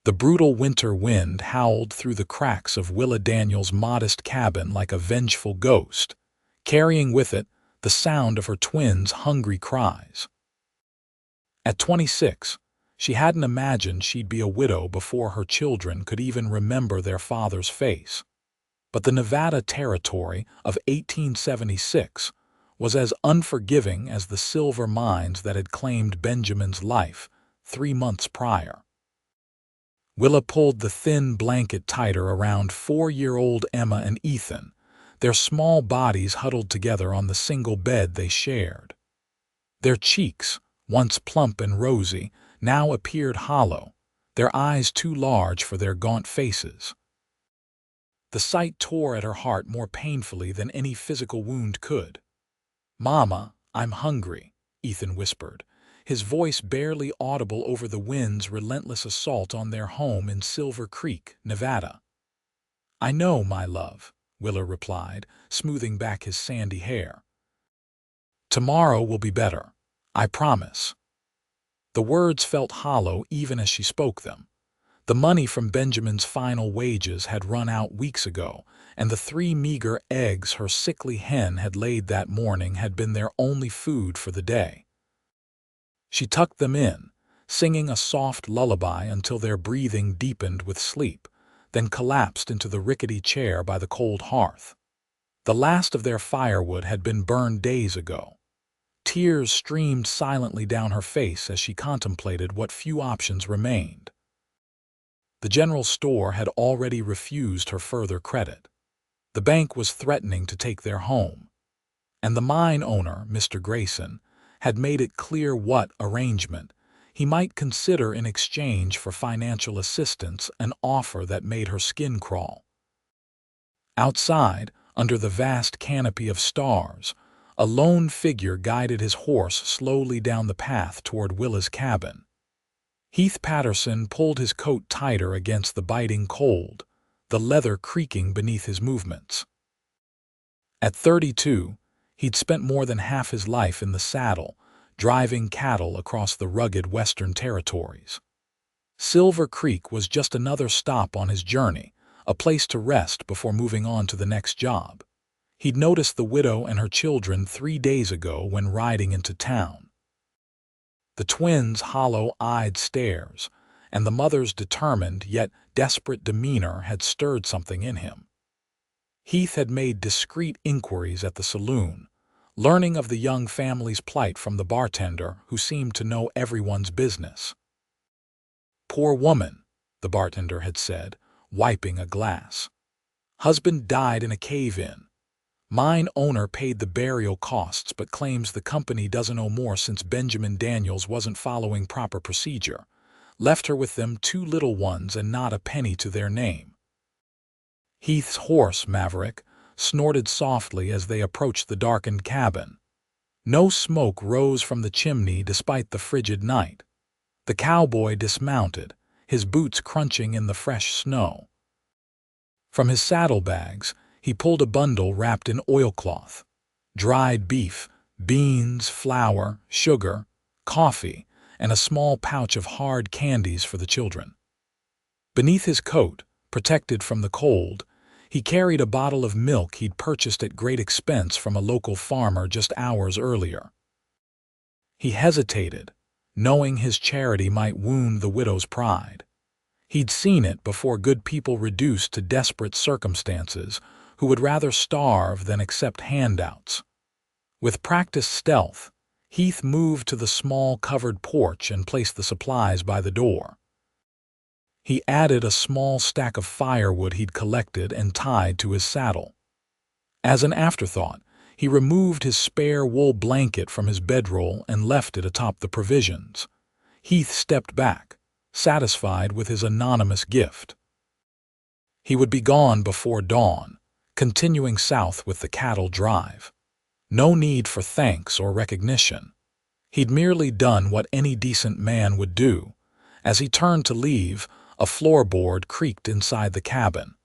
The brutal winter wind howled through the cracks of Willa Daniels' modest cabin like a vengeful ghost, carrying with it the sound of her twins' hungry cries. At 26, she hadn't imagined she'd be a widow before her children could even remember their father's face. But the Nevada territory of 1876 was as unforgiving as the silver mines that had claimed Benjamin's life 3 months prior. Willa pulled the thin blanket tighter around 4-year-old Emma and Ethan, their small bodies huddled together on the single bed they shared. Their cheeks, once plump and rosy, now appeared hollow, their eyes too large for their gaunt faces. The sight tore at her heart more painfully than any physical wound could. "Mama, I'm hungry," Ethan whispered, his voice barely audible over the wind's relentless assault on their home in Silver Creek, Nevada. "I know, my love," Willa replied, smoothing back his sandy hair. "Tomorrow will be better, I promise." The words felt hollow even as she spoke them. The money from Benjamin's final wages had run out weeks ago, and the 3 meager eggs her sickly hen had laid that morning had been their only food for the day. She tucked them in, singing a soft lullaby until their breathing deepened with sleep, then collapsed into the rickety chair by the cold hearth. The last of their firewood had been burned days ago. Tears streamed silently down her face as she contemplated what few options remained. The general store had already refused her further credit. The bank was threatening to take their home. And the mine owner, Mr. Grayson, had made it clear what arrangement he might consider in exchange for financial assistance, an offer that made her skin crawl. Outside, under the vast canopy of stars, a lone figure guided his horse slowly down the path toward Willa's cabin. Heath Patterson pulled his coat tighter against the biting cold, the leather creaking beneath his movements. At 32, he'd spent more than half his life in the saddle, driving cattle across the rugged western territories. Silver Creek was just another stop on his journey, a place to rest before moving on to the next job. He'd noticed the widow and her children 3 days ago when riding into town. The twins' hollow-eyed stares and the mother's determined yet desperate demeanor had stirred something in him. Heath had made discreet inquiries at the saloon, learning of the young family's plight from the bartender who seemed to know everyone's business. "Poor woman," the bartender had said, wiping a glass. "Husband died in a cave-in. Mine owner paid the burial costs but claims the company doesn't owe more since Benjamin Daniels wasn't following proper procedure. Left her with them 2 little ones and not a penny to their name." Heath's horse, Maverick, snorted softly as they approached the darkened cabin. No smoke rose from the chimney despite the frigid night. The cowboy dismounted, his boots crunching in the fresh snow. From his saddlebags, he pulled a bundle wrapped in oilcloth. Dried beef, beans, flour, sugar, coffee, and a small pouch of hard candies for the children. Beneath his coat, protected from the cold, he carried a bottle of milk he'd purchased at great expense from a local farmer just hours earlier. He hesitated, knowing his charity might wound the widow's pride. He'd seen it before, good people reduced to desperate circumstances who would rather starve than accept handouts. With practiced stealth, Heath moved to the small covered porch and placed the supplies by the door. He added a small stack of firewood he'd collected and tied to his saddle. As an afterthought, he removed his spare wool blanket from his bedroll and left it atop the provisions. Heath stepped back, satisfied with his anonymous gift. He would be gone before dawn, continuing south with the cattle drive. No need for thanks or recognition. He'd merely done what any decent man would do. As he turned to leave, a floorboard creaked inside the cabin.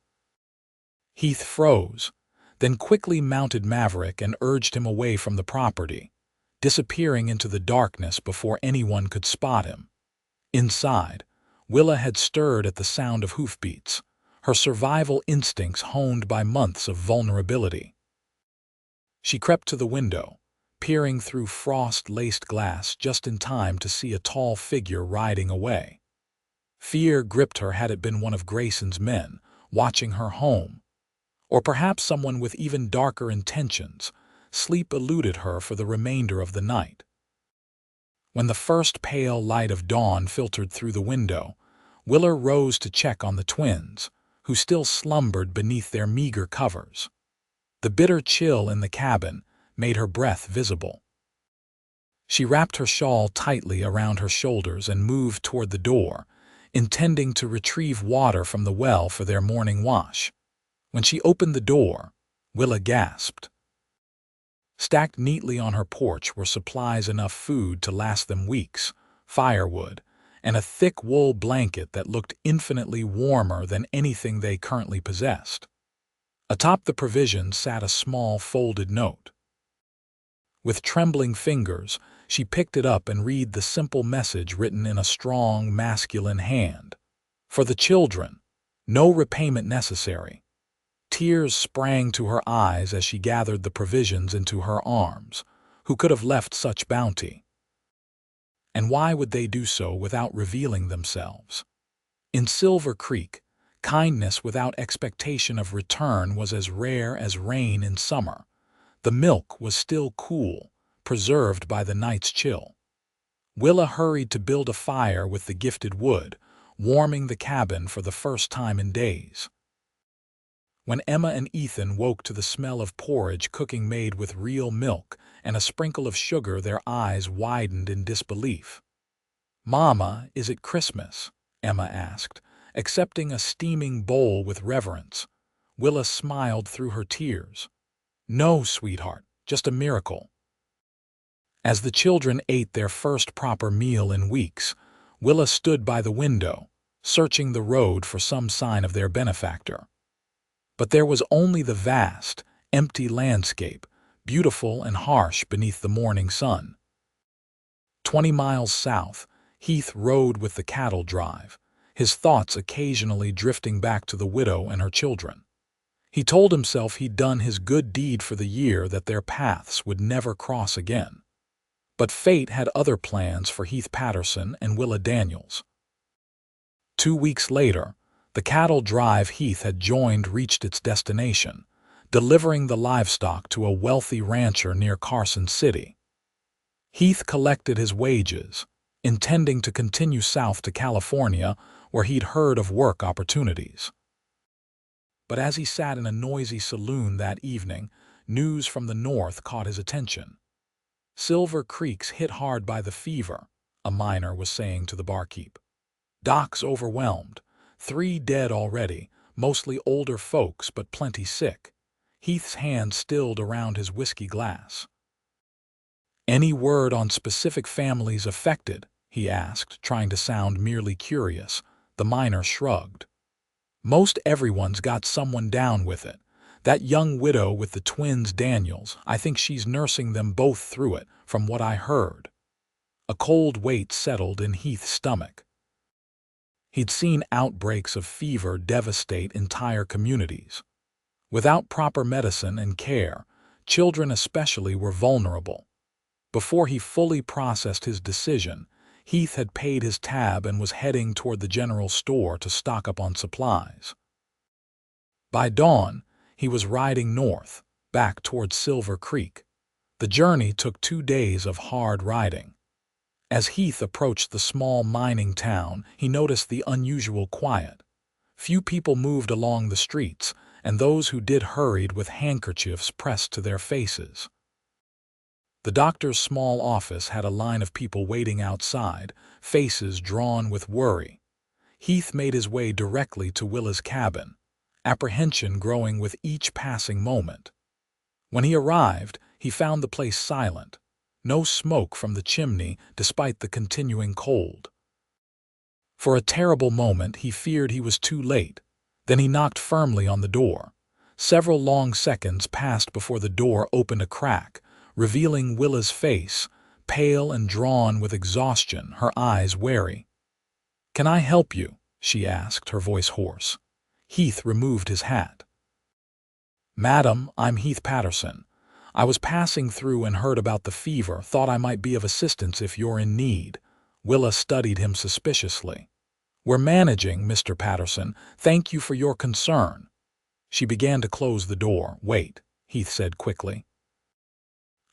Heath froze, then quickly mounted Maverick and urged him away from the property, disappearing into the darkness before anyone could spot him. Inside, Willa had stirred at the sound of hoofbeats, her survival instincts honed by months of vulnerability. She crept to the window, peering through frost-laced glass just in time to see a tall figure riding away. Fear gripped her had it been one of Grayson's men, watching her home. Or perhaps someone with even darker intentions. Sleep eluded her for the remainder of the night. When the first pale light of dawn filtered through the window, Willa rose to check on the twins, who still slumbered beneath their meager covers. The bitter chill in the cabin made her breath visible. She wrapped her shawl tightly around her shoulders and moved toward the door, intending to retrieve water from the well for their morning wash. When she opened the door, Willa gasped. Stacked neatly on her porch were supplies enough food to last them weeks, firewood, and a thick wool blanket that looked infinitely warmer than anything they currently possessed. Atop the provisions sat a small folded note. With trembling fingers, she picked it up and read the simple message written in a strong, masculine hand. For the children, no repayment necessary. Tears sprang to her eyes as she gathered the provisions into her arms. Who could have left such bounty? And why would they do so without revealing themselves? In Silver Creek, kindness without expectation of return was as rare as rain in summer. The milk was still cool, preserved by the night's chill. Willa hurried to build a fire with the gifted wood, warming the cabin for the first time in days. When Emma and Ethan woke to the smell of porridge cooking made with real milk and a sprinkle of sugar, their eyes widened in disbelief. "Mama, is it Christmas?" Emma asked, accepting a steaming bowl with reverence. Willa smiled through her tears. "No, sweetheart, just a miracle." As the children ate their first proper meal in weeks, Willa stood by the window, searching the road for some sign of their benefactor. But there was only the vast, empty landscape, beautiful and harsh beneath the morning sun. 20 miles south, Heath rode with the cattle drive, his thoughts occasionally drifting back to the widow and her children. He told himself he'd done his good deed for the year, that their paths would never cross again. But fate had other plans for Heath Patterson and Willa Daniels. 2 weeks later, the cattle drive Heath had joined reached its destination, delivering the livestock to a wealthy rancher near Carson City. Heath collected his wages, intending to continue south to California, where he'd heard of work opportunities. But as he sat in a noisy saloon that evening, news from the north caught his attention. "Silver Creek's hit hard by the fever," a miner was saying to the barkeep. "Doc's overwhelmed. 3 dead already, mostly older folks but plenty sick." Heath's hand stilled around his whiskey glass. "Any word on specific families affected?" he asked, trying to sound merely curious. The miner shrugged. "Most everyone's got someone down with it. That young widow with the twins Daniels, I think she's nursing them both through it, from what I heard." A cold weight settled in Heath's stomach. He'd seen outbreaks of fever devastate entire communities. Without proper medicine and care, children especially were vulnerable. Before he fully processed his decision, Heath had paid his tab and was heading toward the general store to stock up on supplies. By dawn, he was riding north, back toward Silver Creek. The journey took 2 days of hard riding. As Heath approached the small mining town, he noticed the unusual quiet. Few people moved along the streets, and those who did hurried with handkerchiefs pressed to their faces. The doctor's small office had a line of people waiting outside, faces drawn with worry. Heath made his way directly to Willa's cabin, apprehension growing with each passing moment. When he arrived, he found the place silent. No smoke from the chimney despite the continuing cold. For a terrible moment he feared he was too late. Then he knocked firmly on the door. Several long seconds passed before the door opened a crack, revealing Willa's face, pale and drawn with exhaustion, her eyes wary. "Can I help you?" she asked, her voice hoarse. Heath removed his hat. "Madam, I'm Heath Patterson. I was passing through and heard about the fever, thought I might be of assistance if you're in need." Willa studied him suspiciously. "We're managing, Mr. Patterson. Thank you for your concern." She began to close the door. "Wait," Heath said quickly.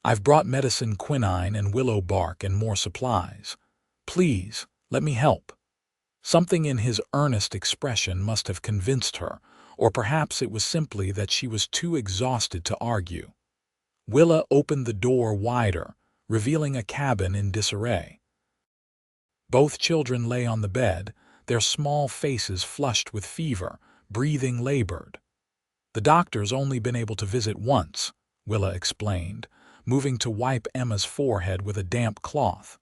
"I've brought medicine, quinine and willow bark, and more supplies. Please, let me help." Something in his earnest expression must have convinced her, or perhaps it was simply that she was too exhausted to argue. Willa opened the door wider, revealing a cabin in disarray. Both children lay on the bed, their small faces flushed with fever, breathing labored. "The doctor's only been able to visit once," Willa explained, moving to wipe Emma's forehead with a damp cloth.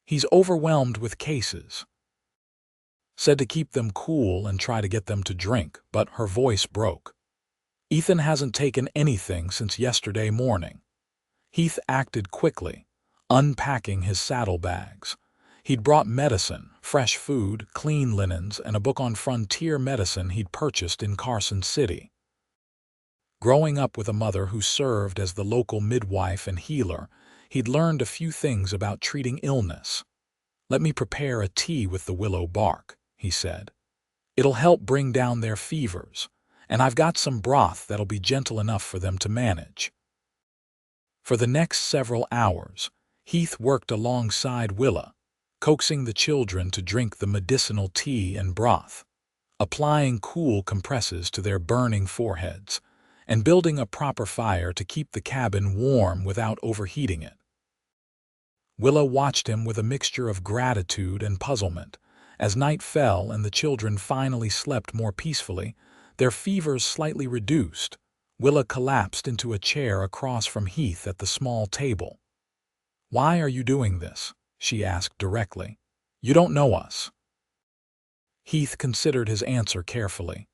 "He's overwhelmed with cases. Said to keep them cool and try to get them to drink," but her voice broke. "Ethan hasn't taken anything since yesterday morning." Heath acted quickly, unpacking his saddlebags. He'd brought medicine, fresh food, clean linens, and a book on frontier medicine he'd purchased in Carson City. Growing up with a mother who served as the local midwife and healer, he'd learned a few things about treating illness. "Let me prepare a tea with the willow bark," he said. "It'll help bring down their fevers, and I've got some broth that'll be gentle enough for them to manage." For the next several hours, Heath worked alongside Willa, coaxing the children to drink the medicinal tea and broth, applying cool compresses to their burning foreheads, and building a proper fire to keep the cabin warm without overheating it. Willa watched him with a mixture of gratitude and puzzlement. As night fell and the children finally slept more peacefully, their fevers slightly reduced, Willa collapsed into a chair across from Heath at the small table. "Why are you doing this?" she asked directly. "You don't know us." Heath considered his answer carefully.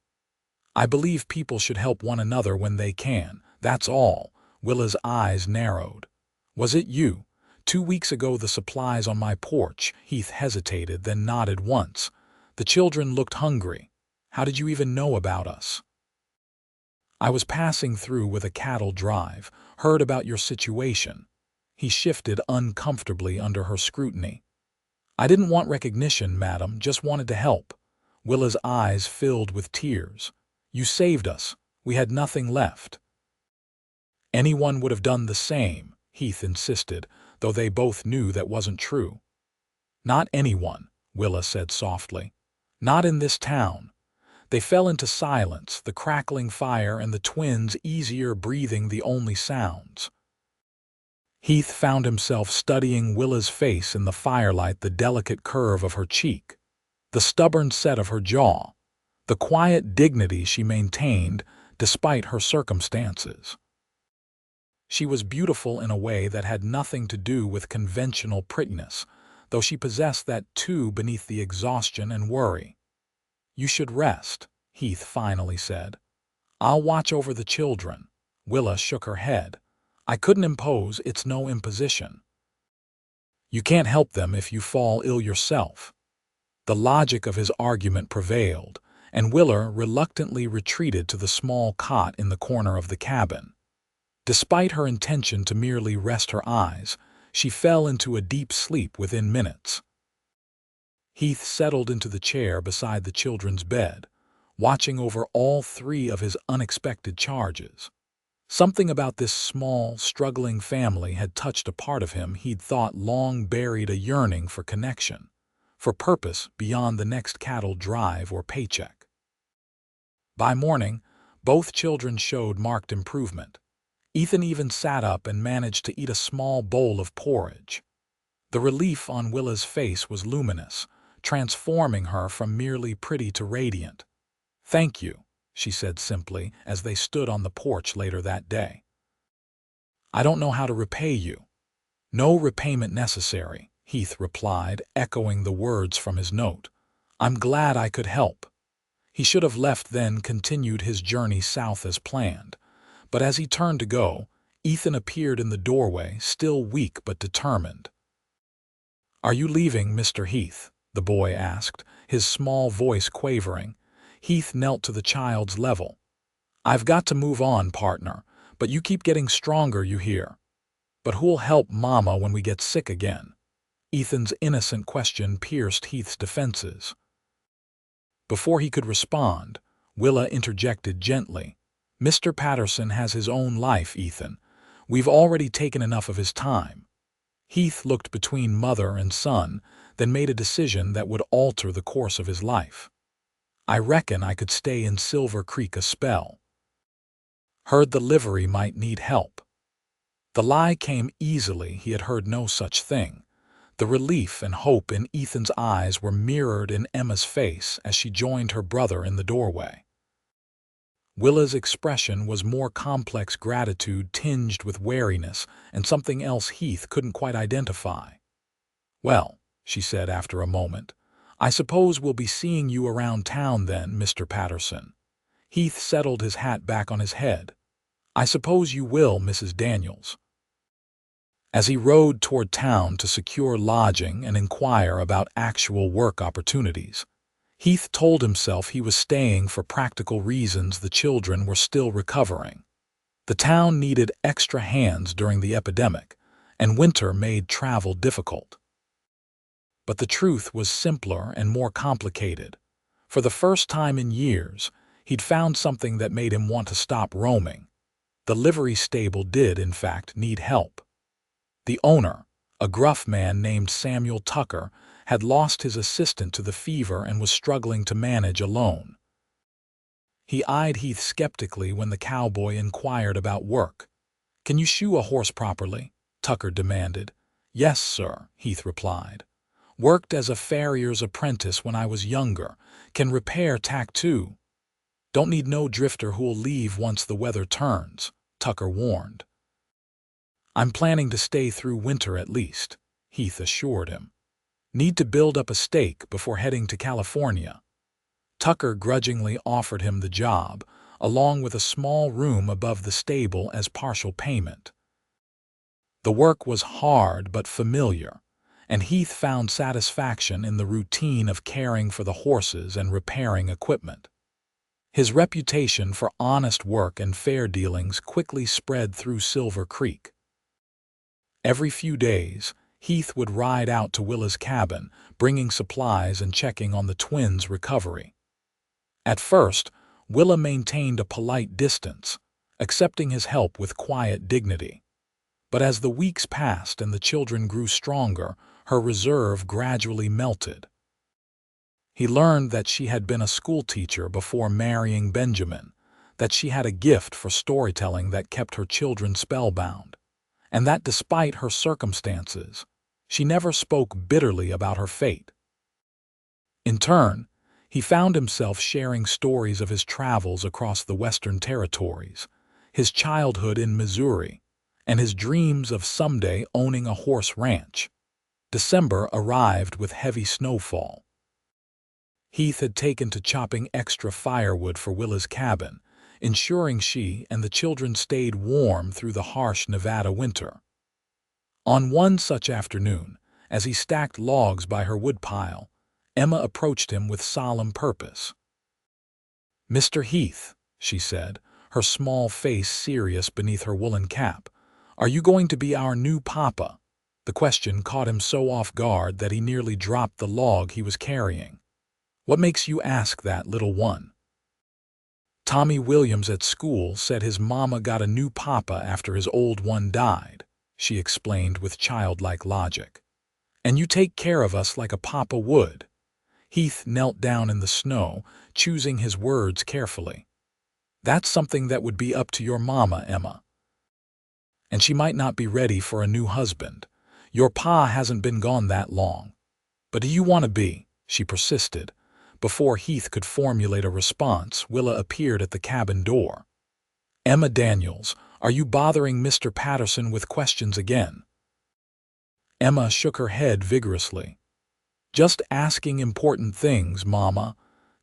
"I believe people should help one another when they can, that's all." Willa's eyes narrowed. "Was it you? 2 weeks ago the supplies on my porch." Heath hesitated, then nodded once. "The children looked hungry. How did you even know about us?" "I was passing through with a cattle drive, heard about your situation." He shifted uncomfortably under her scrutiny. "I didn't want recognition, madam, just wanted to help." Willa's eyes filled with tears. "You saved us. We had nothing left." "Anyone would have done the same," Heath insisted, though they both knew that wasn't true. "Not anyone," Willa said softly. "Not in this town." They fell into silence, the crackling fire and the twins' easier breathing the only sounds. Heath found himself studying Willa's face in the firelight, the delicate curve of her cheek, the stubborn set of her jaw, the quiet dignity she maintained despite her circumstances. She was beautiful in a way that had nothing to do with conventional prettiness, though she possessed that too beneath the exhaustion and worry. "You should rest," Heath finally said. "I'll watch over the children." Willa shook her head. "I couldn't impose, it's no imposition." "You can't help them if you fall ill yourself." The logic of his argument prevailed, and Willa reluctantly retreated to the small cot in the corner of the cabin. Despite her intention to merely rest her eyes, she fell into a deep sleep within minutes. Heath settled into the chair beside the children's bed, watching over all three of his unexpected charges. Something about this small, struggling family had touched a part of him he'd thought long buried, a yearning for connection, for purpose beyond the next cattle drive or paycheck. By morning, both children showed marked improvement. Ethan even sat up and managed to eat a small bowl of porridge. The relief on Willa's face was luminous, transforming her from merely pretty to radiant. "Thank you," she said simply as they stood on the porch later that day. "I don't know how to repay you." "No repayment necessary," Heath replied, echoing the words from his note. "I'm glad I could help." He should have left then, continued his journey south as planned. But as he turned to go, Ethan appeared in the doorway, still weak but determined. "Are you leaving, Mr. Heath?" the boy asked, his small voice quavering. Heath knelt to the child's level. "I've got to move on, partner, but you keep getting stronger, you hear? But who'll help Mama when we get sick again?" Ethan's innocent question pierced Heath's defenses. Before he could respond, Willa interjected gently. "Mr. Patterson has his own life, Ethan. We've already taken enough of his time." Heath looked between mother and son, then made a decision that would alter the course of his life. "I reckon I could stay in Silver Creek a spell. Heard the livery might need help." The lie came easily. He had heard no such thing. The relief and hope in Ethan's eyes were mirrored in Emma's face as she joined her brother in the doorway. Willa's expression was more complex, gratitude tinged with wariness and something else Heath couldn't quite identify. "Well," she said after a moment, "I suppose we'll be seeing you around town then, Mr. Patterson." Heath settled his hat back on his head. "I suppose you will, Mrs. Daniels." As he rode toward town to secure lodging and inquire about actual work opportunities, Heath told himself he was staying for practical reasons. The children were still recovering. The town needed extra hands during the epidemic, and winter made travel difficult. But the truth was simpler and more complicated. For the first time in years, he'd found something that made him want to stop roaming. The livery stable did, in fact, need help. The owner, a gruff man named Samuel Tucker, had lost his assistant to the fever and was struggling to manage alone. He eyed Heath skeptically when the cowboy inquired about work. "Can you shoe a horse properly?" Tucker demanded. "Yes, sir," Heath replied. "Worked as a farrier's apprentice when I was younger. Can repair tack too. Don't need no drifter who'll leave once the weather turns," Tucker warned. "I'm planning to stay through winter at least," Heath assured him. "Need to build up a stake before heading to California." Tucker grudgingly offered him the job, along with a small room above the stable as partial payment. The work was hard but familiar, and Heath found satisfaction in the routine of caring for the horses and repairing equipment. His reputation for honest work and fair dealings quickly spread through Silver Creek. Every few days, Heath would ride out to Willa's cabin, bringing supplies and checking on the twins' recovery. At first, Willa maintained a polite distance, accepting his help with quiet dignity. But as the weeks passed and the children grew stronger, her reserve gradually melted. He learned that she had been a schoolteacher before marrying Benjamin, that she had a gift for storytelling that kept her children spellbound, and that despite her circumstances, she never spoke bitterly about her fate. In turn, he found himself sharing stories of his travels across the Western Territories, his childhood in Missouri, and his dreams of someday owning a horse ranch. December arrived with heavy snowfall. Heath had taken to chopping extra firewood for Willa's cabin, ensuring she and the children stayed warm through the harsh Nevada winter. On one such afternoon, as he stacked logs by her woodpile, Emma approached him with solemn purpose. "Mr. Heath," she said, her small face serious beneath her woolen cap, "are you going to be our new papa?" The question caught him so off guard that he nearly dropped the log he was carrying. "What makes you ask that, little one?" "Tommy Williams at school said his mama got a new papa after his old one died," she explained with childlike logic. "And you take care of us like a papa would." Heath knelt down in the snow, choosing his words carefully. "That's something that would be up to your mama, Emma. And she might not be ready for a new husband. Your pa hasn't been gone that long. But do you want to be?" she persisted. Before Heath could formulate a response, Willa appeared at the cabin door. "Emma Daniels, are you bothering Mr. Patterson with questions again?" Emma shook her head vigorously. "Just asking important things, Mama.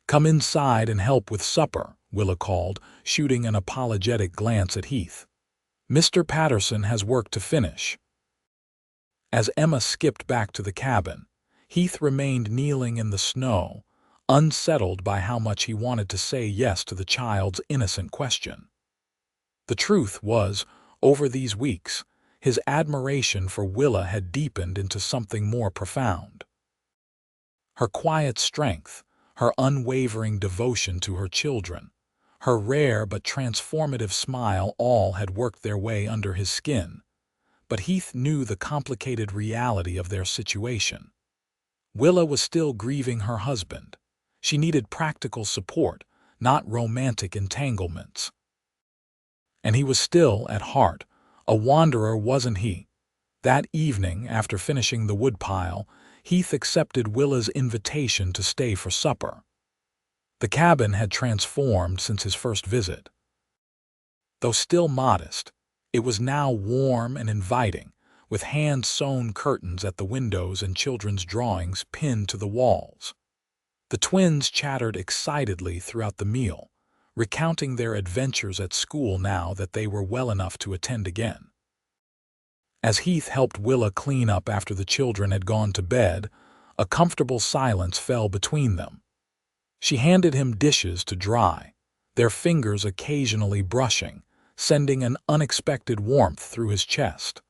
Come inside and help with supper," Willa called, shooting an apologetic glance at Heath. "Mr. Patterson has work to finish." As Emma skipped back to the cabin, Heath remained kneeling in the snow, unsettled by how much he wanted to say yes to the child's innocent question. The truth was, over these weeks, his admiration for Willa had deepened into something more profound. Her quiet strength, her unwavering devotion to her children, her rare but transformative smile all had worked their way under his skin, but Heath knew the complicated reality of their situation. Willa was still grieving her husband. She needed practical support, not romantic entanglements. And he was still, at heart, a wanderer, wasn't he? That evening, after finishing the woodpile, Heath accepted Willa's invitation to stay for supper. The cabin had transformed since his first visit. Though still modest, it was now warm and inviting, with hand-sewn curtains at the windows and children's drawings pinned to the walls. The twins chattered excitedly throughout the meal, recounting their adventures at school now that they were well enough to attend again. As Heath helped Willa clean up after the children had gone to bed, a comfortable silence fell between them. She handed him dishes to dry, their fingers occasionally brushing, sending an unexpected warmth through his chest.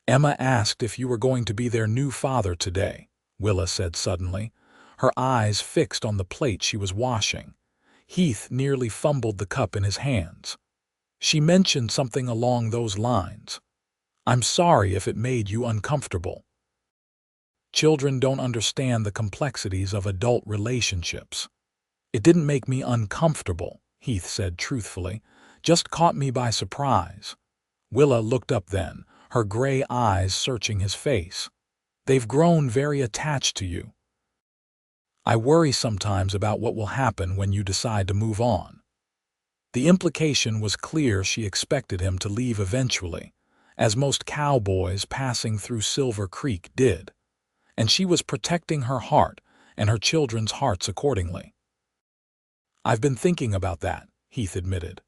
"Emma asked if you were going to be their new father today," Willa said suddenly, her eyes fixed on the plate she was washing. Heath nearly fumbled the cup in his hands. "She mentioned something along those lines. I'm sorry if it made you uncomfortable." Children don't understand the complexities of adult relationships. "It didn't make me uncomfortable," Heath said truthfully, "just caught me by surprise." Willa looked up then, her gray eyes searching his face. "They've grown very attached to you. I worry sometimes about what will happen when you decide to move on." The implication was clear. She expected him to leave eventually, as most cowboys passing through Silver Creek did, and she was protecting her heart and her children's hearts accordingly. "I've been thinking about that," Heath admitted.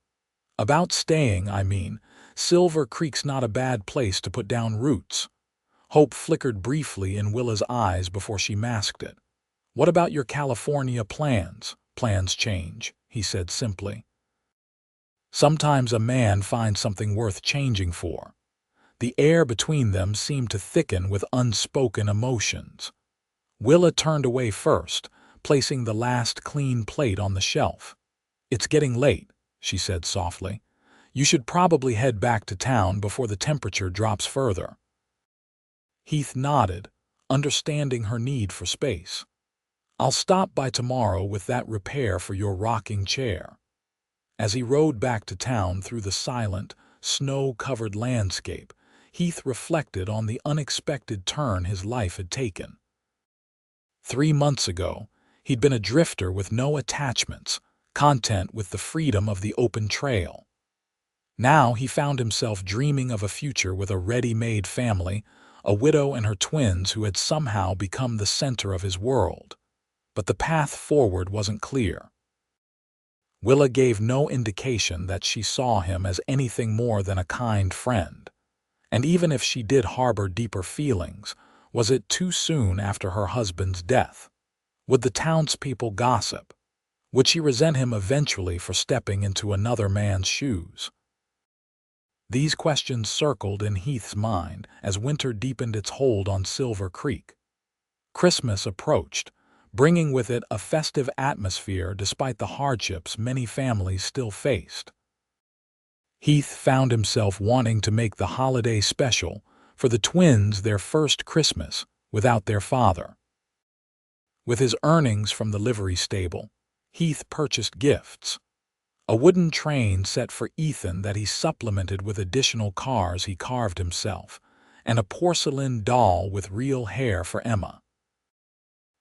"About staying, I mean. Silver Creek's not a bad place to put down roots." Hope flickered briefly in Willa's eyes before she masked it. "What about your California plans?" "Plans change," he said simply. "Sometimes a man finds something worth changing for." The air between them seemed to thicken with unspoken emotions. Willa turned away first, placing the last clean plate on the shelf. "It's getting late," she said softly. "You should probably head back to town before the temperature drops further." Heath nodded, understanding her need for space. "I'll stop by tomorrow with that repair for your rocking chair." As he rode back to town through the silent, snow-covered landscape, Heath reflected on the unexpected turn his life had taken. 3 months ago, he'd been a drifter with no attachments, content with the freedom of the open trail. Now he found himself dreaming of a future with a ready-made family, a widow and her twins who had somehow become the center of his world. But the path forward wasn't clear. Willa gave no indication that she saw him as anything more than a kind friend. And even if she did harbor deeper feelings, was it too soon after her husband's death? Would the townspeople gossip? Would she resent him eventually for stepping into another man's shoes? These questions circled in Heath's mind as winter deepened its hold on Silver Creek. Christmas approached, bringing with it a festive atmosphere despite the hardships many families still faced. Heath found himself wanting to make the holiday special for the twins, their first Christmas without their father. With his earnings from the livery stable, Heath purchased gifts. A wooden train set for Ethan that he supplemented with additional cars he carved himself, and a porcelain doll with real hair for Emma.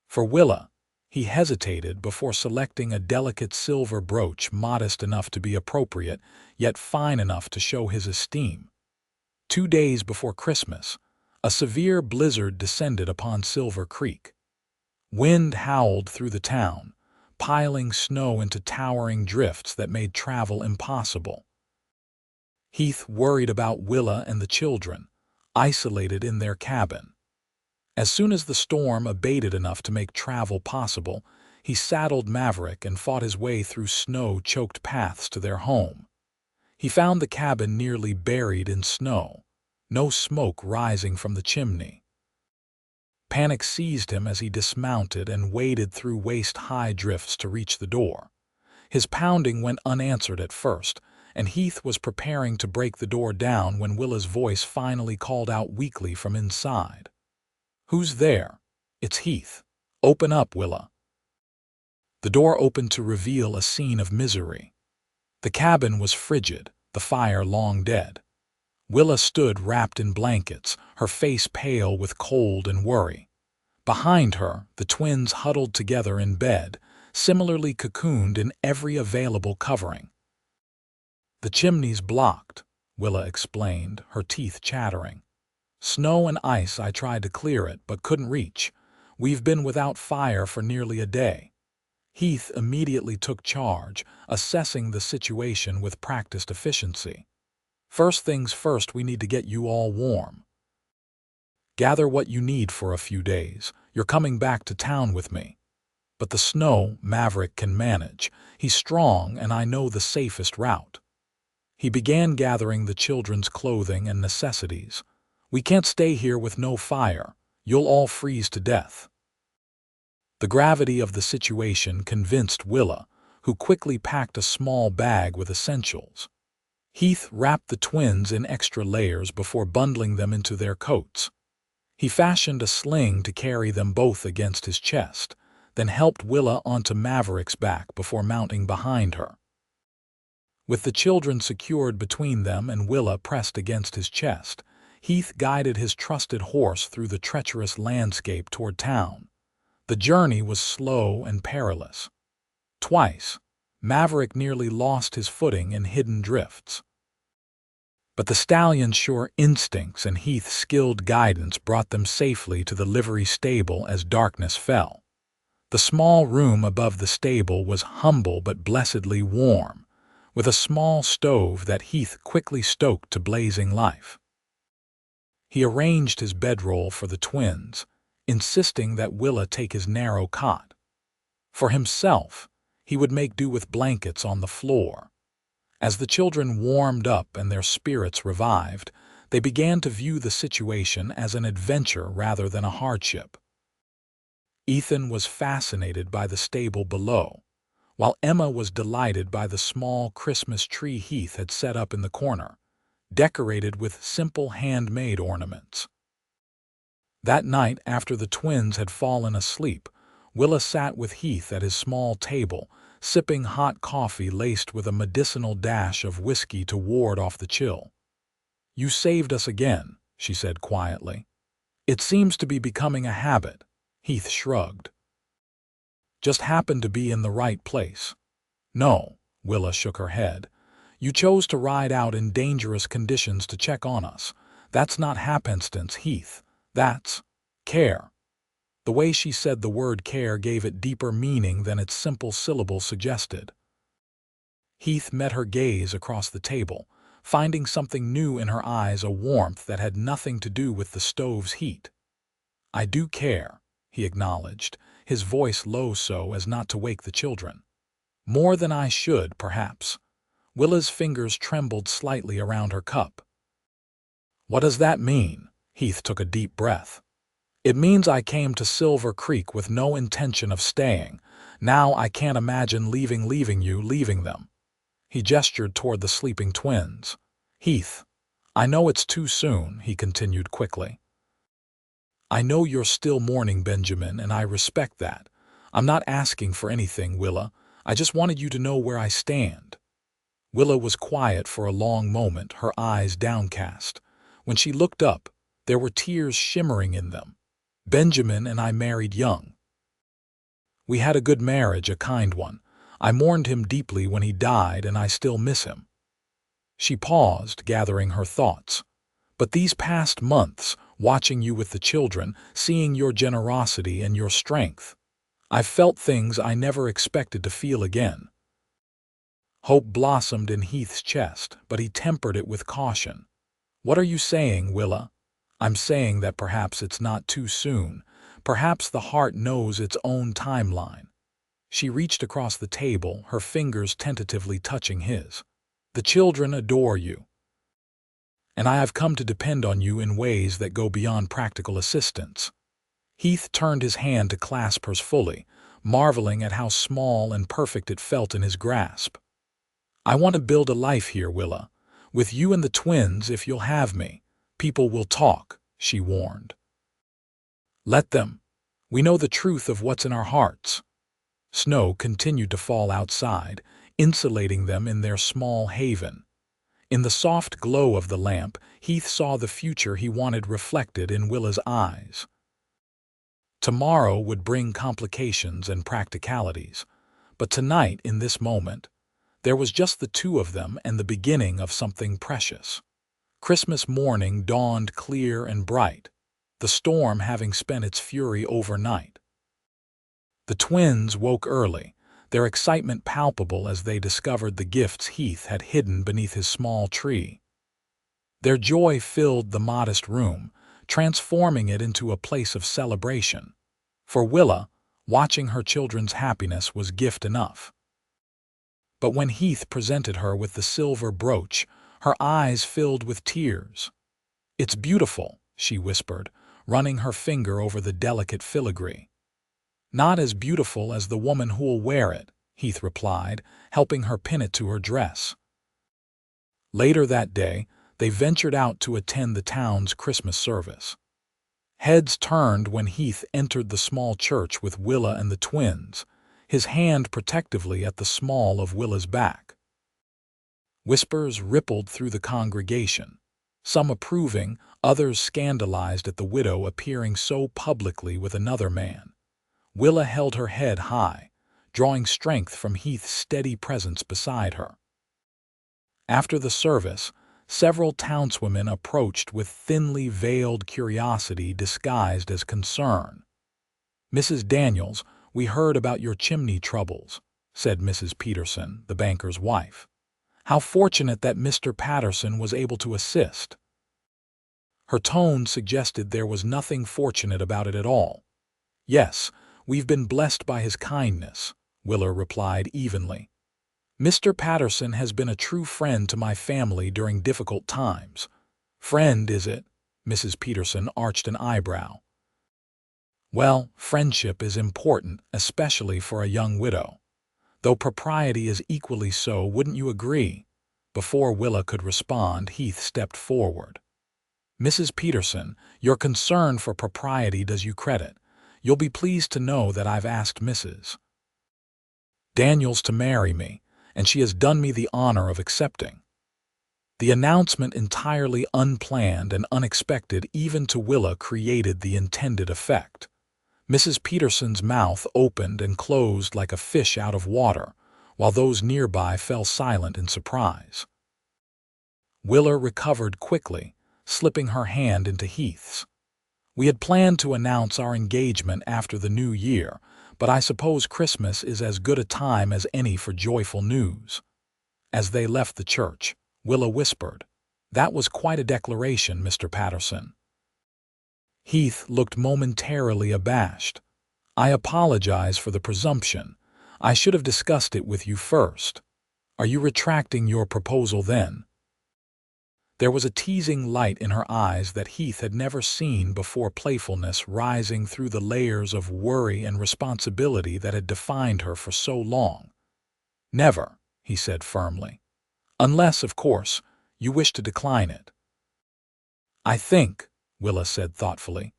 For Willa, he hesitated before selecting a delicate silver brooch modest enough to be appropriate, yet fine enough to show his esteem. 2 days before Christmas, a severe blizzard descended upon Silver Creek. Wind howled through the town, piling snow into towering drifts that made travel impossible. Heath worried about Willa and the children, isolated in their cabin. As soon as the storm abated enough to make travel possible, He saddled Maverick and fought his way through snow-choked paths to their home. He found the cabin nearly buried in snow, no smoke rising from the chimney. Panic seized him as he dismounted and waded through waist-high drifts to reach the door. His pounding went unanswered at first, and Heath was preparing to break the door down when Willa's voice finally called out weakly from inside. "Who's there?" "It's Heath. Open up, Willa." The door opened to reveal a scene of misery. The cabin was frigid, the fire long dead. Willa stood wrapped in blankets, her face pale with cold and worry. Behind her, the twins huddled together in bed, similarly cocooned in every available covering. "The chimney's blocked," Willa explained, her teeth chattering. "Snow and ice. I tried to clear it, but couldn't reach. We've been without fire for nearly a day." Heath immediately took charge, assessing the situation with practiced efficiency. "First things first, we need to get you all warm. Gather what you need for a few days. You're coming back to town with me." "But the snow, Maverick can manage. He's strong, and I know the safest route." He began gathering the children's clothing and necessities. "We can't stay here with no fire. You'll all freeze to death." The gravity of the situation convinced Willa, who quickly packed a small bag with essentials. Heath wrapped the twins in extra layers before bundling them into their coats. He fashioned a sling to carry them both against his chest, then helped Willa onto Maverick's back before mounting behind her. With the children secured between them and Willa pressed against his chest, Heath guided his trusted horse through the treacherous landscape toward town. The journey was slow and perilous. Twice, Maverick nearly lost his footing in hidden drifts. But the stallion's sure instincts and Heath's skilled guidance brought them safely to the livery stable as darkness fell. The small room above the stable was humble but blessedly warm, with a small stove that Heath quickly stoked to blazing life. He arranged his bedroll for the twins, insisting that Willa take his narrow cot. For himself, he would make do with blankets on the floor. As the children warmed up and their spirits revived, they began to view the situation as an adventure rather than a hardship. Ethan was fascinated by the stable below, while Emma was delighted by the small Christmas tree Heath had set up in the corner, decorated with simple handmade ornaments. That night, after the twins had fallen asleep, Willa sat with Heath at his small table, sipping hot coffee laced with a medicinal dash of whiskey to ward off the chill. "You saved us again," she said quietly. "It seems to be becoming a habit." Heath shrugged. "Just happened to be in the right place." "No," Willa shook her head. "You chose to ride out in dangerous conditions to check on us. That's not happenstance, Heath. That's care." The way she said the word care gave it deeper meaning than its simple syllable suggested. Heath met her gaze across the table, finding something new in her eyes, a warmth that had nothing to do with the stove's heat. "I do care," he acknowledged, his voice low so as not to wake the children. "More than I should, perhaps." Willa's fingers trembled slightly around her cup. "What does that mean?" Heath took a deep breath. "It means I came to Silver Creek with no intention of staying. Now I can't imagine leaving them." He gestured toward the sleeping twins. "Heath, I know it's too soon," he continued quickly. "I know you're still mourning Benjamin, and I respect that. I'm not asking for anything, Willa. I just wanted you to know where I stand." Willa was quiet for a long moment, her eyes downcast. When she looked up, there were tears shimmering in them. "Benjamin and I married young. We had a good marriage, a kind one. I mourned him deeply when he died, and I still miss him." She paused, gathering her thoughts. "But these past months, watching you with the children, seeing your generosity and your strength, I've felt things I never expected to feel again." Hope blossomed in Heath's chest, but he tempered it with caution. "What are you saying, Willa?" "I'm saying that perhaps it's not too soon. Perhaps the heart knows its own timeline." She reached across the table, her fingers tentatively touching his. "The children adore you, and I have come to depend on you in ways that go beyond practical assistance." Heath turned his hand to clasp hers fully, marveling at how small and perfect it felt in his grasp. "I want to build a life here, Willa. With you and the twins, if you'll have me. People will talk," she warned. "Let them. We know the truth of what's in our hearts." Snow continued to fall outside, insulating them in their small haven. In the soft glow of the lamp, Heath saw the future he wanted reflected in Willa's eyes. Tomorrow would bring complications and practicalities, but tonight, in this moment, there was just the two of them and the beginning of something precious. Christmas morning dawned clear and bright, the storm having spent its fury overnight. The twins woke early, their excitement palpable as they discovered the gifts Heath had hidden beneath his small tree. Their joy filled the modest room, transforming it into a place of celebration. For Willa, watching her children's happiness was gift enough. But when Heath presented her with the silver brooch, her eyes filled with tears. "It's beautiful," she whispered, running her finger over the delicate filigree. "Not as beautiful as the woman who'll wear it," Heath replied, helping her pin it to her dress. Later that day, they ventured out to attend the town's Christmas service. Heads turned when Heath entered the small church with Willa and the twins, his hand protectively at the small of Willa's back. Whispers rippled through the congregation, some approving, others scandalized at the widow appearing so publicly with another man. Willa held her head high, drawing strength from Heath's steady presence beside her. After the service, several townswomen approached with thinly veiled curiosity disguised as concern. "Mrs. Daniels, we heard about your chimney troubles," said Mrs. Peterson, the banker's wife. "How fortunate that Mr. Patterson was able to assist." Her tone suggested there was nothing fortunate about it at all. "Yes, we've been blessed by his kindness," Willa replied evenly. "Mr. Patterson has been a true friend to my family during difficult times." "Friend, is it?" Mrs. Peterson arched an eyebrow. "Well, friendship is important, especially for a young widow. Though propriety is equally so, wouldn't you agree?" Before Willa could respond, Heath stepped forward. "Mrs. Peterson, your concern for propriety does you credit. You'll be pleased to know that I've asked Mrs. Daniels to marry me, and she has done me the honor of accepting." The announcement, entirely unplanned and unexpected even to Willa, created the intended effect. Mrs. Peterson's mouth opened and closed like a fish out of water, while those nearby fell silent in surprise. Willa recovered quickly, slipping her hand into Heath's. "We had planned to announce our engagement after the new year, but I suppose Christmas is as good a time as any for joyful news." As they left the church, Willa whispered, "That was quite a declaration, Mr. Patterson." Heath looked momentarily abashed. "I apologize for the presumption. I should have discussed it with you first. Are you retracting your proposal then?" There was a teasing light in her eyes that Heath had never seen before, playfulness rising through the layers of worry and responsibility that had defined her for so long. "Never," he said firmly. "Unless, of course, you wish to decline it." "I think," Willa said thoughtfully,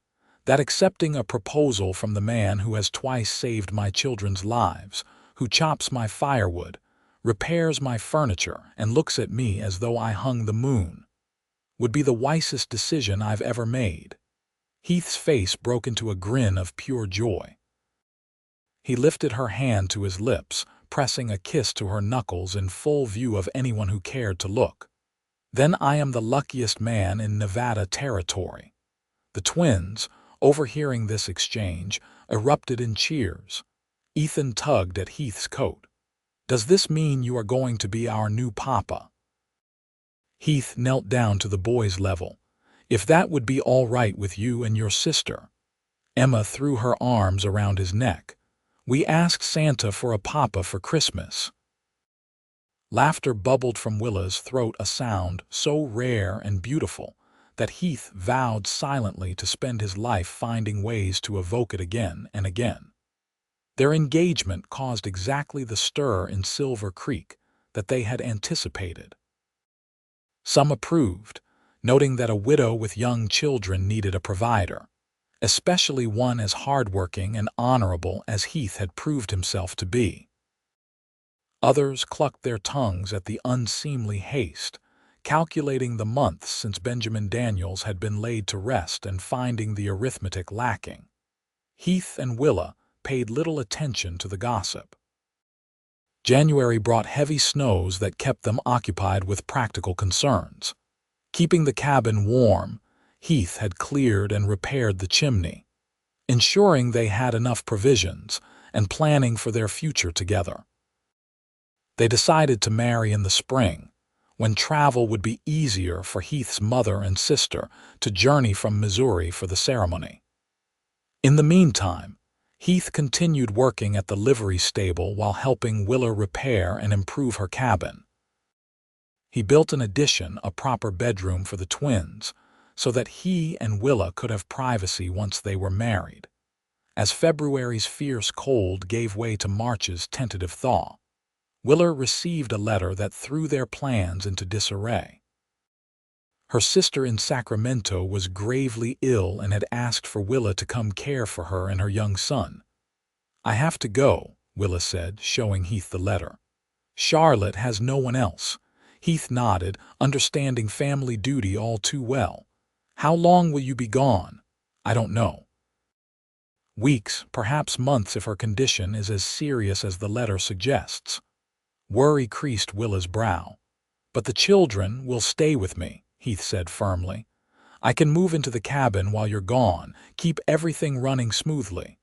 "that accepting a proposal from the man who has twice saved my children's lives, who chops my firewood, repairs my furniture, and looks at me as though I hung the moon, would be the wisest decision I've ever made." Heath's face broke into a grin of pure joy. He lifted her hand to his lips, pressing a kiss to her knuckles in full view of anyone who cared to look. "Then I am the luckiest man in Nevada territory." The twins, overhearing this exchange, erupted in cheers. Ethan tugged at Heath's coat. "Does this mean you are going to be our new papa?" Heath knelt down to the boy's level. "If that would be all right with you and your sister." Emma threw her arms around his neck. We asked Santa for a papa for Christmas. Laughter bubbled from Willa's throat, a sound so rare and beautiful that Heath vowed silently to spend his life finding ways to evoke it again and again. Their engagement caused exactly the stir in Silver Creek that they had anticipated. Some approved, noting that a widow with young children needed a provider, especially one as hardworking and honorable as Heath had proved himself to be. Others clucked their tongues at the unseemly haste, calculating the months since Benjamin Daniels had been laid to rest and finding the arithmetic lacking. Heath and Willa paid little attention to the gossip. January brought heavy snows that kept them occupied with practical concerns. Keeping the cabin warm, Heath had cleared and repaired the chimney, ensuring they had enough provisions and planning for their future together. They decided to marry in the spring, when travel would be easier for Heath's mother and sister to journey from Missouri for the ceremony. In the meantime, Heath continued working at the livery stable while helping Willa repair and improve her cabin. He built an addition, a proper bedroom for the twins, so that he and Willa could have privacy once they were married. As February's fierce cold gave way to March's tentative thaw, Willa received a letter that threw their plans into disarray. Her sister in Sacramento was gravely ill and had asked for Willa to come care for her and her young son. "I have to go," Willa said, showing Heath the letter. "Charlotte has no one else." Heath nodded, understanding family duty all too well. "How long will you be gone?" "I don't know. Weeks, perhaps months if her condition is as serious as the letter suggests." Worry creased Willa's brow. "But the children will stay with me," Heath said firmly. "I can move into the cabin while you're gone, keep everything running smoothly."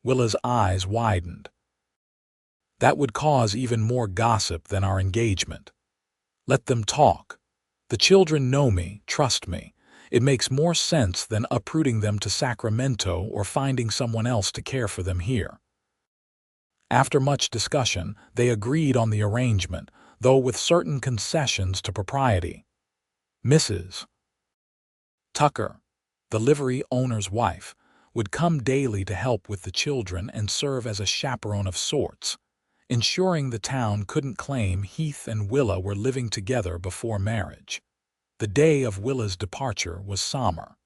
Willa's eyes widened. "That would cause even more gossip than our engagement." "Let them talk. The children know me, trust me. It makes more sense than uprooting them to Sacramento or finding someone else to care for them here." After much discussion, they agreed on the arrangement, though with certain concessions to propriety. Mrs. Tucker, the livery owner's wife, would come daily to help with the children and serve as a chaperone of sorts, ensuring the town couldn't claim Heath and Willa were living together before marriage. The day of Willa's departure was somber.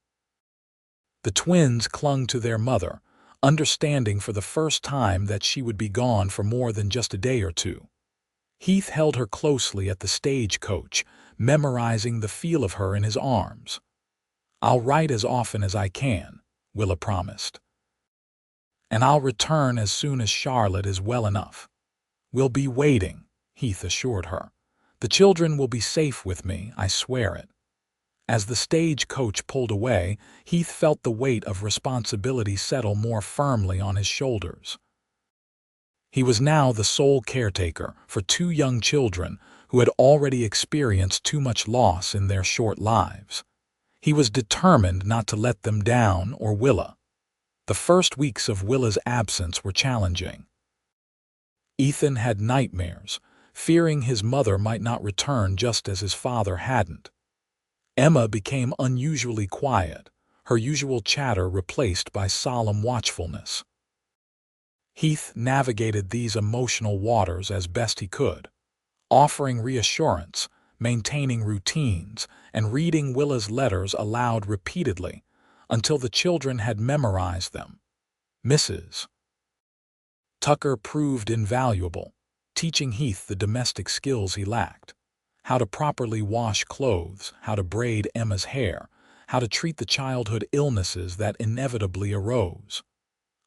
The twins clung to their mother, understanding for the first time that she would be gone for more than just a day or two. Heath held her closely at the stagecoach, memorizing the feel of her in his arms. "I'll write as often as I can," Willa promised. "And I'll return as soon as Charlotte is well enough." "We'll be waiting," Heath assured her. "The children will be safe with me, I swear it." As the stagecoach pulled away, Heath felt the weight of responsibility settle more firmly on his shoulders. He was now the sole caretaker for two young children who had already experienced too much loss in their short lives. He was determined not to let them down or Willa. The first weeks of Willa's absence were challenging. Ethan had nightmares, fearing his mother might not return just as his father hadn't. Emma became unusually quiet, her usual chatter replaced by solemn watchfulness. Heath navigated these emotional waters as best he could, offering reassurance, maintaining routines, and reading Willa's letters aloud repeatedly until the children had memorized them. Mrs. Tucker proved invaluable, teaching Heath the domestic skills he lacked: how to properly wash clothes, how to braid Emma's hair, how to treat the childhood illnesses that inevitably arose.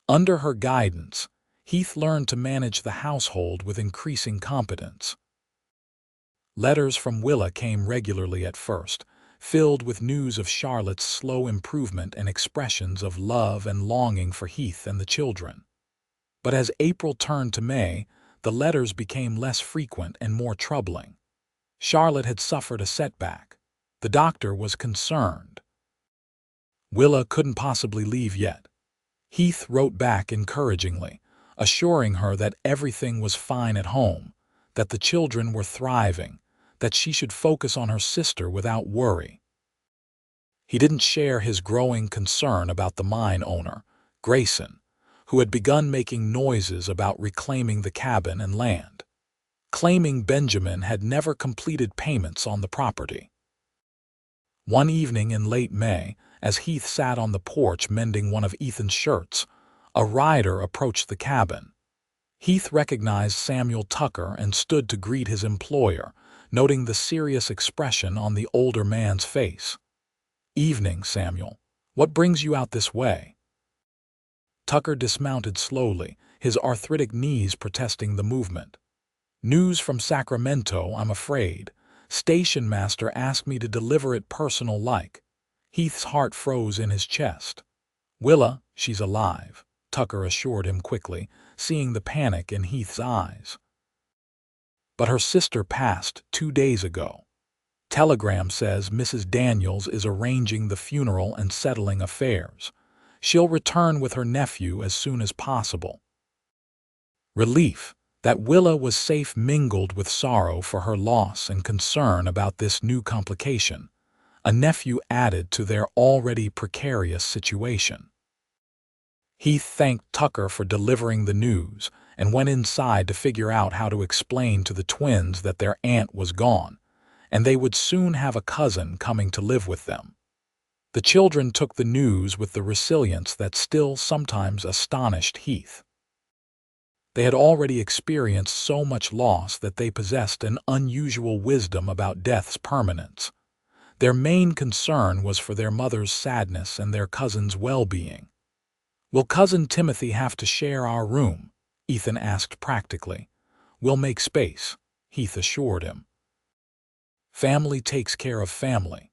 Under her guidance, Heath learned to manage the household with increasing competence. Letters from Willa came regularly at first, filled with news of Charlotte's slow improvement and expressions of love and longing for Heath and the children. But as April turned to May, the letters became less frequent and more troubling. Charlotte had suffered a setback. The doctor was concerned. Willa couldn't possibly leave yet. Heath wrote back encouragingly, assuring her that everything was fine at home, that the children were thriving, that she should focus on her sister without worry. He didn't share his growing concern about the mine owner, Grayson, who had begun making noises about reclaiming the cabin and land, claiming Benjamin had never completed payments on the property. One evening in late May, as Heath sat on the porch mending one of Ethan's shirts, a rider approached the cabin. Heath recognized Samuel Tucker and stood to greet his employer, noting the serious expression on the older man's face. "Evening, Samuel. What brings you out this way?" Tucker dismounted slowly, his arthritic knees protesting the movement. "News from Sacramento, I'm afraid. Station master asked me to deliver it personal-like." Heath's heart froze in his chest. "Willa, she's alive," Tucker assured him quickly, seeing the panic in Heath's eyes. "But her sister passed 2 days ago. Telegram says Mrs. Daniels is arranging the funeral and settling affairs. She'll return with her nephew as soon as possible." Relief that Willa was safe mingled with sorrow for her loss and concern about this new complication. A nephew added to their already precarious situation. Heath thanked Tucker for delivering the news and went inside to figure out how to explain to the twins that their aunt was gone, and they would soon have a cousin coming to live with them. The children took the news with the resilience that still sometimes astonished Heath. They had already experienced so much loss that they possessed an unusual wisdom about death's permanence. Their main concern was for their mother's sadness and their cousin's well-being. "Will Cousin Timothy have to share our room?" Ethan asked practically. "We'll make space," Heath assured him. Family takes care of family.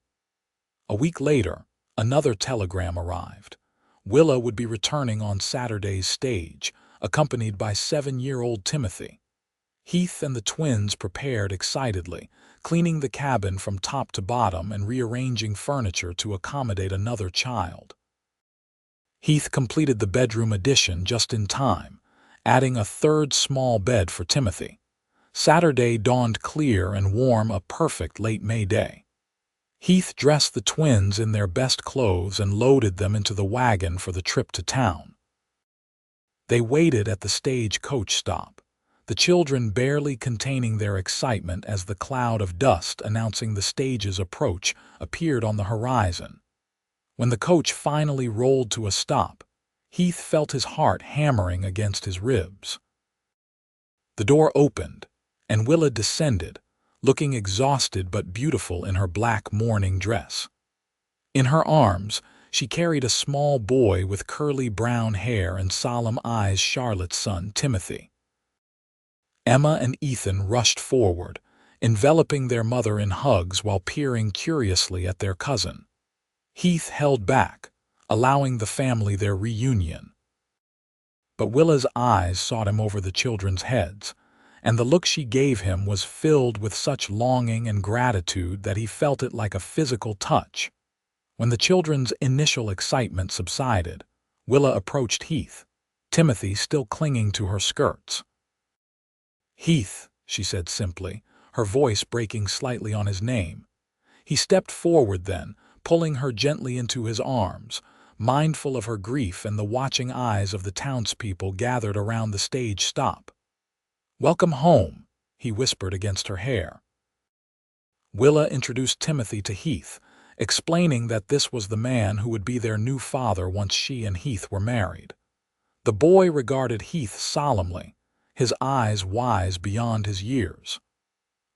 A week later, another telegram arrived. Willa would be returning on Saturday's stage, accompanied by 7-year-old Timothy. Heath and the twins prepared excitedly, cleaning the cabin from top to bottom and rearranging furniture to accommodate another child. Heath completed the bedroom addition just in time, adding a third small bed for Timothy. Saturday dawned clear and warm, a perfect late May day. Heath dressed the twins in their best clothes and loaded them into the wagon for the trip to town. They waited at the stage-coach stop, the children barely containing their excitement as the cloud of dust announcing the stage's approach appeared on the horizon. When the coach finally rolled to a stop, Heath felt his heart hammering against his ribs. The door opened, and Willa descended, looking exhausted but beautiful in her black mourning dress. In her arms, she carried a small boy with curly brown hair and solemn eyes, Charlotte's son, Timothy. Emma and Ethan rushed forward, enveloping their mother in hugs while peering curiously at their cousin. Heath held back, allowing the family their reunion. But Willa's eyes sought him over the children's heads, and the look she gave him was filled with such longing and gratitude that he felt it like a physical touch. When the children's initial excitement subsided, Willa approached Heath, Timothy still clinging to her skirts. "Heath," she said simply, her voice breaking slightly on his name. He stepped forward then, pulling her gently into his arms, mindful of her grief and the watching eyes of the townspeople gathered around the stage stop. "Welcome home," he whispered against her hair. Willa introduced Timothy to Heath, explaining that this was the man who would be their new father once she and Heath were married. The boy regarded Heath solemnly, his eyes wise beyond his years.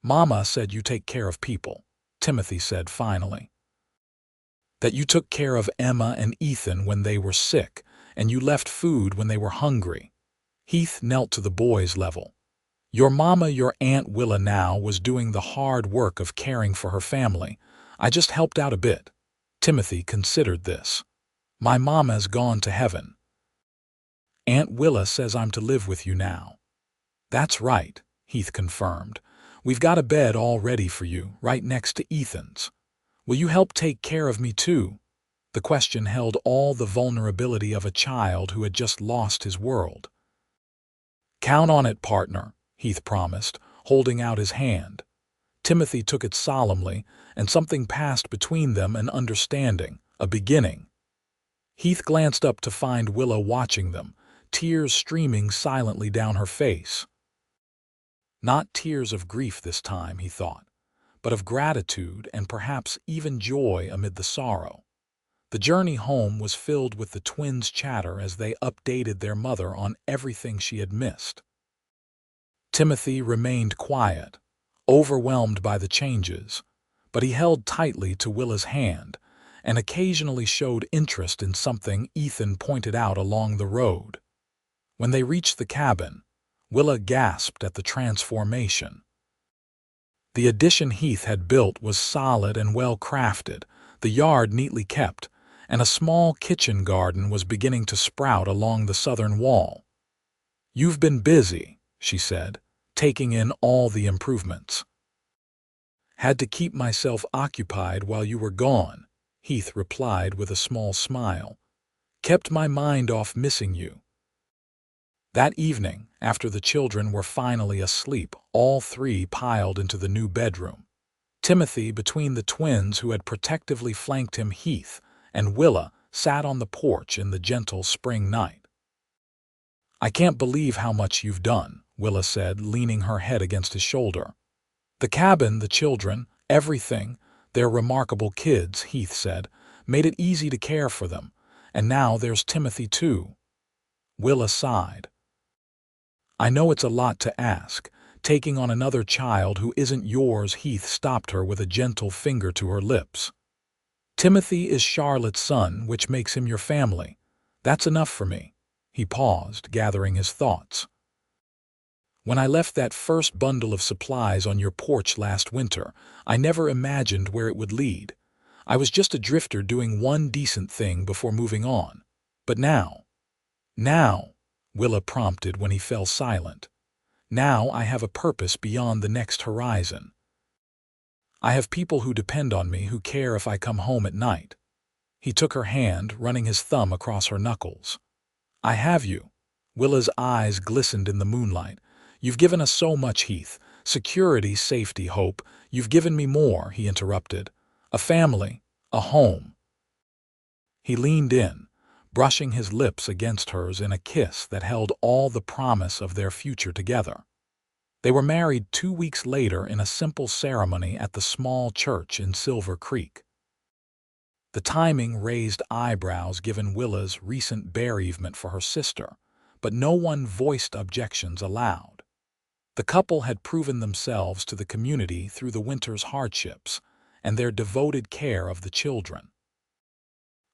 "Mama said you take care of people," Timothy said finally. "That you took care of Emma and Ethan when they were sick, and you left food when they were hungry." Heath knelt to the boy's level. "Your mama, your Aunt Willa now, was doing the hard work of caring for her family. I just helped out a bit." Timothy considered this. "My mama's gone to heaven. Aunt Willa says I'm to live with you now." "That's right," Heath confirmed. "We've got a bed all ready for you, right next to Ethan's. Will you help take care of me too?" The question held all the vulnerability of a child who had just lost his world. "Count on it, partner," Heath promised, holding out his hand. Timothy took it solemnly, and something passed between them, an understanding, a beginning. Heath glanced up to find Willa watching them, tears streaming silently down her face. Not tears of grief this time, he thought, but of gratitude and perhaps even joy amid the sorrow. The journey home was filled with the twins' chatter as they updated their mother on everything she had missed. Timothy remained quiet, overwhelmed by the changes, but he held tightly to Willa's hand and occasionally showed interest in something Ethan pointed out along the road. When they reached the cabin, Willa gasped at the transformation. The addition Heath had built was solid and well crafted, the yard neatly kept, and a small kitchen garden was beginning to sprout along the southern wall. "You've been busy," she said, taking in all the improvements. "Had to keep myself occupied while you were gone," Heath replied with a small smile. "Kept my mind off missing you." That evening, after the children were finally asleep, all three piled into the new bedroom. Timothy, between the twins who had protectively flanked him, Heath, and Willa, sat on the porch in the gentle spring night. "I can't believe how much you've done," Willa said, leaning her head against his shoulder. "The cabin, the children, everything, they're remarkable kids," Heath said, "made it easy to care for them, and now there's Timothy too." Willa sighed. "I know it's a lot to ask, taking on another child who isn't yours." Heath stopped her with a gentle finger to her lips. "Timothy is Charlotte's son, which makes him your family. That's enough for me." He paused, gathering his thoughts. "When I left that first bundle of supplies on your porch last winter, I never imagined where it would lead. I was just a drifter doing one decent thing before moving on. But now, Willa prompted when he fell silent. "Now I have a purpose beyond the next horizon. I have people who depend on me, who care if I come home at night." He took her hand, running his thumb across her knuckles. "I have you." Willa's eyes glistened in the moonlight. "You've given us so much, Heath. Security, safety, hope. You've given me more," he interrupted. "A family, a home." He leaned in, brushing his lips against hers in a kiss that held all the promise of their future together. They were married 2 weeks later in a simple ceremony at the small church in Silver Creek. The timing raised eyebrows given Willa's recent bereavement for her sister, but no one voiced objections aloud. The couple had proven themselves to the community through the winter's hardships and their devoted care of the children.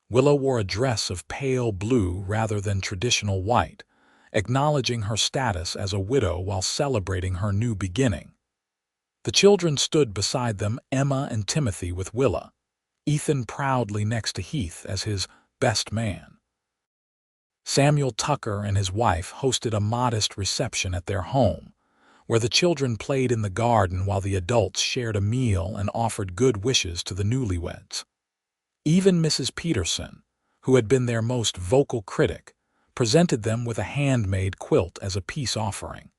Willa wore a dress of pale blue rather than traditional white, acknowledging her status as a widow while celebrating her new beginning. The children stood beside them, Emma and Timothy with Willa, Ethan proudly next to Heath as his best man. Samuel Tucker and his wife hosted a modest reception at their home, where the children played in the garden while the adults shared a meal and offered good wishes to the newlyweds. Even Mrs. Peterson, who had been their most vocal critic, presented them with a handmade quilt as a peace offering.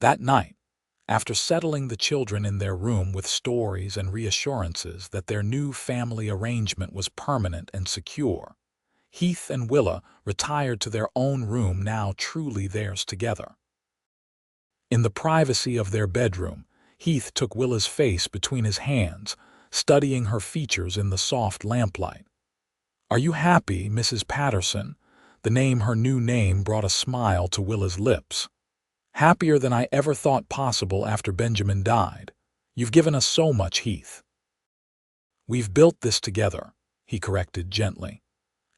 That night, after settling the children in their room with stories and reassurances that their new family arrangement was permanent and secure, Heath and Willa retired to their own room, now truly theirs together. In the privacy of their bedroom, Heath took Willa's face between his hands, studying her features in the soft lamplight. "Are you happy, Mrs. Patterson?" Her new name brought a smile to Willa's lips. "Happier than I ever thought possible after Benjamin died. You've given us so much, Heath." "We've built this together," he corrected gently.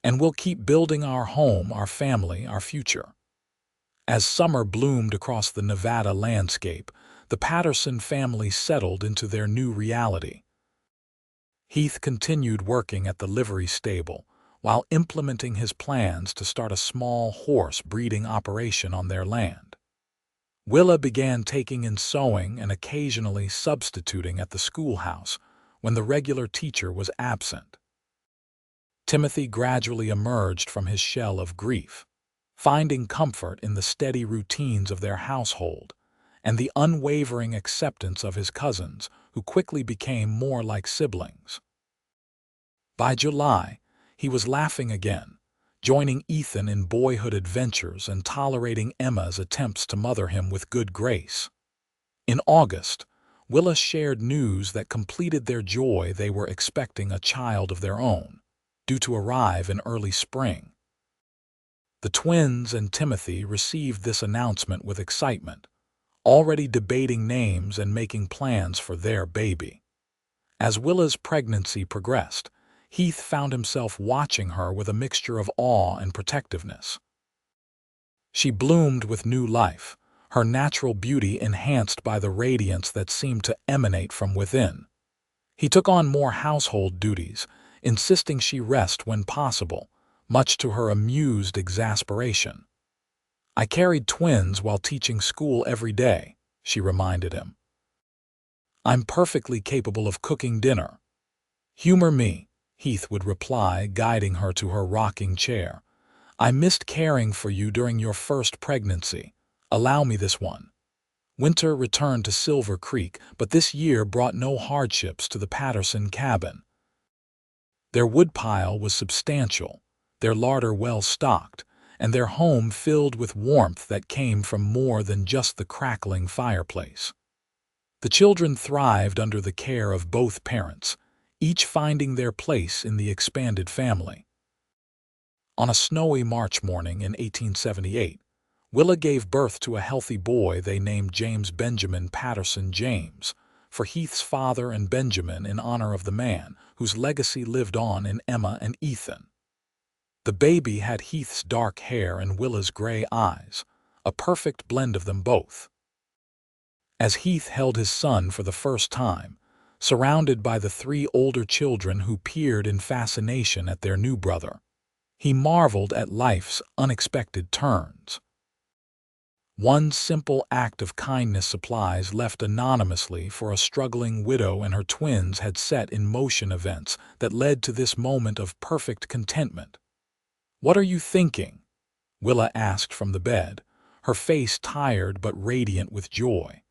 "And we'll keep building our home, our family, our future." As summer bloomed across the Nevada landscape, the Patterson family settled into their new reality. Heath continued working at the livery stable, while implementing his plans to start a small horse breeding operation on their land. Willa began taking in sewing and occasionally substituting at the schoolhouse when the regular teacher was absent. Timothy gradually emerged from his shell of grief, finding comfort in the steady routines of their household and the unwavering acceptance of his cousins, who quickly became more like siblings. By July, he was laughing again, joining Ethan in boyhood adventures and tolerating Emma's attempts to mother him with good grace. In August, Willa shared news that completed their joy. They were expecting a child of their own, due to arrive in early spring. The twins and Timothy received this announcement with excitement, already debating names and making plans for their baby. As Willa's pregnancy progressed, Heath found himself watching her with a mixture of awe and protectiveness. She bloomed with new life, her natural beauty enhanced by the radiance that seemed to emanate from within. He took on more household duties, insisting she rest when possible, much to her amused exasperation. "I carried twins while teaching school every day," she reminded him. "I'm perfectly capable of cooking dinner." "Humor me," Heath would reply, guiding her to her rocking chair. "I missed caring for you during your first pregnancy. Allow me this one." Winter returned to Silver Creek, but this year brought no hardships to the Patterson cabin. Their woodpile was substantial, their larder well stocked, and their home filled with warmth that came from more than just the crackling fireplace. The children thrived under the care of both parents, each finding their place in the expanded family. On a snowy March morning in 1878, Willa gave birth to a healthy boy they named James Benjamin Patterson James, for Heath's father and Benjamin in honor of the man whose legacy lived on in Emma and Ethan. The baby had Heath's dark hair and Willa's gray eyes, a perfect blend of them both. As Heath held his son for the first time, surrounded by the three older children who peered in fascination at their new brother, he marveled at life's unexpected turns. One simple act of kindness, supplies left anonymously for a struggling widow and her twins, had set in motion events that led to this moment of perfect contentment. "What are you thinking?" Willa asked from the bed, her face tired but radiant with joy.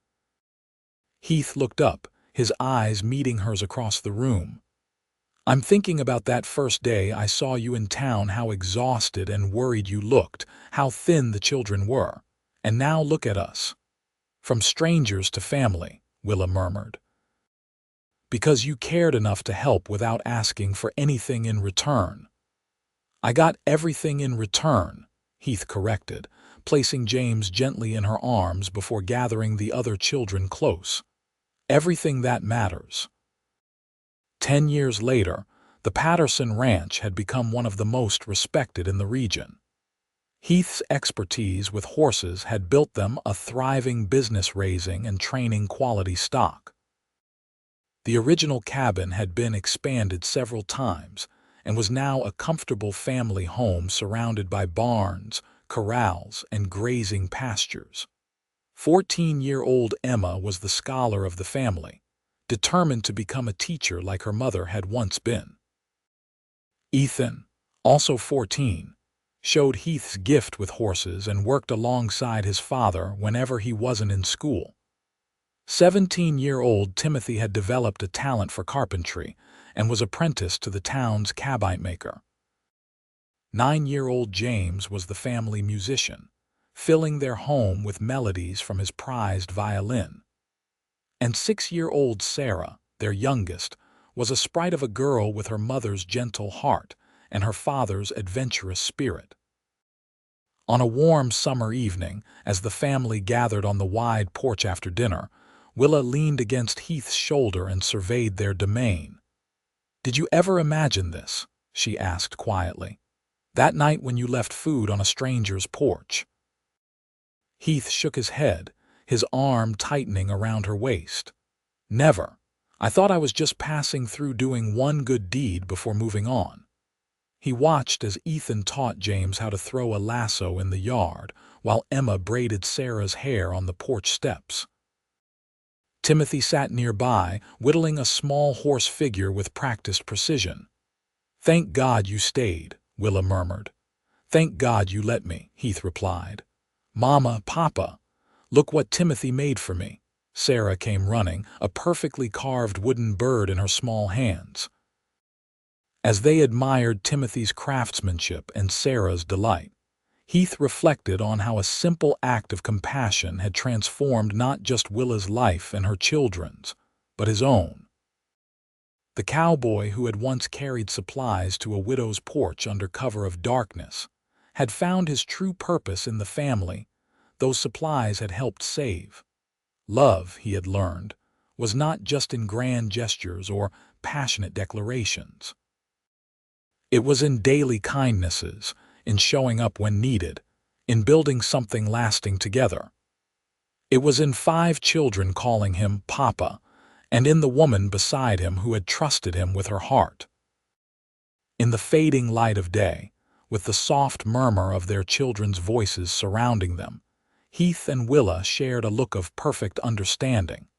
Heath looked up, his eyes meeting hers across the room. "I'm thinking about that first day I saw you in town, how exhausted and worried you looked, how thin the children were. And now look at us. From strangers to family," Willa murmured. "Because you cared enough to help without asking for anything in return." "I got everything in return," Heath corrected, placing James gently in her arms before gathering the other children close. "Everything that matters." 10 years later, the Patterson Ranch had become one of the most respected in the region. Heath's expertise with horses had built them a thriving business, raising and training quality stock. The original cabin had been expanded several times and was now a comfortable family home surrounded by barns, corrals, and grazing pastures. 14-year-old Emma was the scholar of the family, determined to become a teacher like her mother had once been. Ethan, also 14, showed Heath's gift with horses and worked alongside his father whenever he wasn't in school. 17-year-old Timothy had developed a talent for carpentry and was apprenticed to the town's cabinet maker. 9-year-old James was the family musician, filling their home with melodies from his prized violin. And 6-year-old Sarah, their youngest, was a sprite of a girl with her mother's gentle heart and her father's adventurous spirit. On a warm summer evening, as the family gathered on the wide porch after dinner, Willa leaned against Heath's shoulder and surveyed their domain. "Did you ever imagine this?" she asked quietly. "That night when you left food on a stranger's porch?" Heath shook his head, his arm tightening around her waist. "Never. I thought I was just passing through, doing one good deed before moving on." He watched as Ethan taught James how to throw a lasso in the yard, while Emma braided Sarah's hair on the porch steps. Timothy sat nearby, whittling a small horse figure with practiced precision. "Thank God you stayed," Willa murmured. "Thank God you let me," Heath replied. "Mama, Papa, look what Timothy made for me." Sarah came running, a perfectly carved wooden bird in her small hands. As they admired Timothy's craftsmanship and Sarah's delight, Heath reflected on how a simple act of compassion had transformed not just Willa's life and her children's, but his own. The cowboy who had once carried supplies to a widow's porch under cover of darkness had found his true purpose in the family those supplies had helped save. Love, he had learned, was not just in grand gestures or passionate declarations. It was in daily kindnesses, in showing up when needed, in building something lasting together. It was in 5 children calling him Papa, and in the woman beside him who had trusted him with her heart. In the fading light of day, with the soft murmur of their children's voices surrounding them, Heath and Willa shared a look of perfect understanding.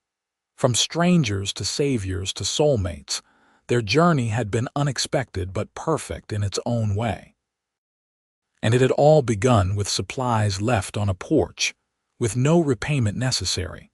From strangers to saviors to soulmates, their journey had been unexpected but perfect in its own way. And it had all begun with supplies left on a porch, with no repayment necessary.